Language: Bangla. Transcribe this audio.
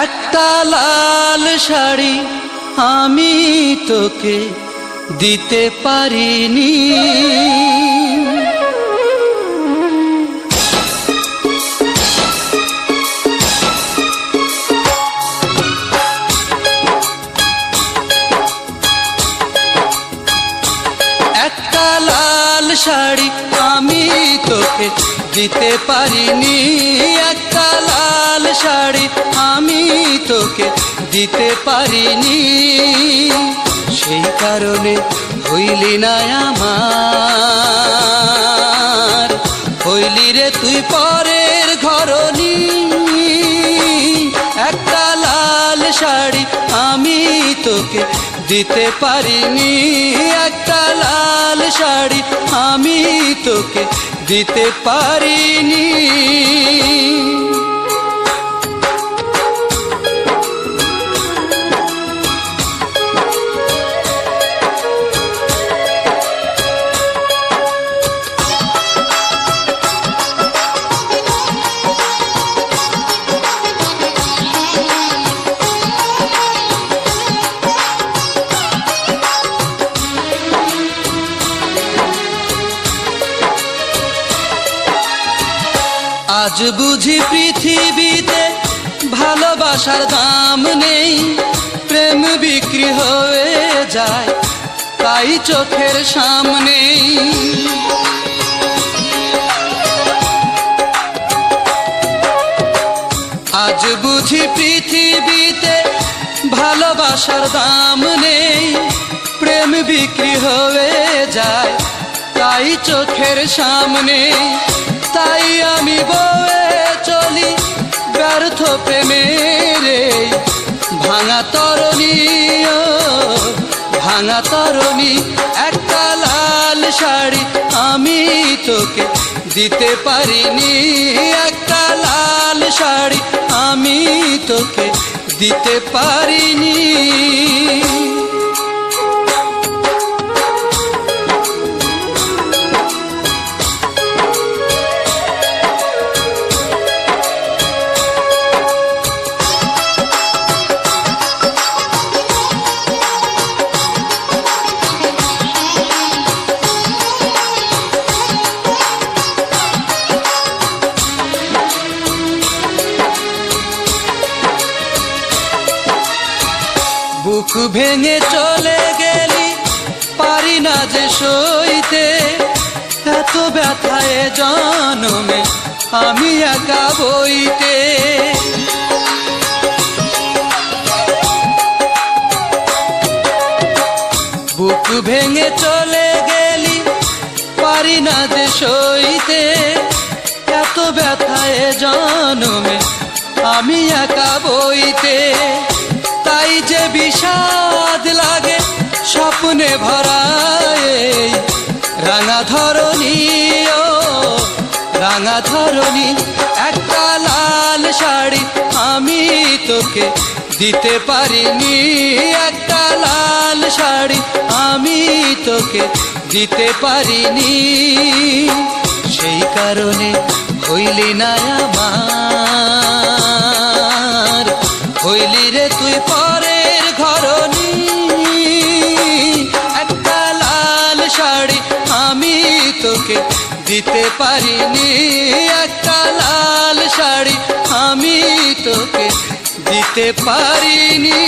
একটা লাল শাড়ি আমি তোকে দিতে পারিনি। একটা লাল শাড়ি আমি তোকে দিতে পারিনি। একটা লাল শাড়ি আমি তোকে দিতে পারিনি। সেই কারণে হইলি না আমার, হইলি রে তুই পরের ঘরনি। একটা লাল শাড়ি আমি তোকে দিতে পারিনি। একটা লাল শাড়ি আমি তোকে দিতে পারিনি। আজ বুঝি পৃথিবীতে ভালোবাসার দাম নেই, প্রেম বিক্রি হয়ে যায় তাই চোখের সামনে। আজ বুঝি পৃথিবীতে ভালোবাসার দাম নেই, প্রেম বিক্রি হয়ে যায় তাই চোখের সামনে। তাই আমি বয়ে চলি ব্যর্থ প্রেমের ভাঙা তরণী, ভাঙা তরণী। একটা লাল শাড়ি আমি তোকে দিতে পারিনি। একটা লাল শাড়ি আমি তোকে দিতে পারিনি। বুক ভেঙে চলে গেলি পারি না যে সইতে, এত ব্যথায় জনমে আমি একা বইতে। বুক ভেঙে চলে গেলি পারি না যে সইতে, এত ব্যথায় জনমে আমি একা বইতে। তাই যে বিষাদ লাগে স্বপ্নে ভরায় রাঙা ধরণী, ও রাঙা ধরণী। একটা লাল শাড়ি আমি তোকে দিতে পারিনি। একটা লাল শাড়ি আমি তোকে দিতে পারিনি। সেই কারণে হইলি না আমার, হইলি রে তুই পরের ঘরনি। একটা লাল শাড়ি আমি তোকে দিতে পারিনি। একটা লাল শাড়ি আমি তোকে দিতে পারিনি।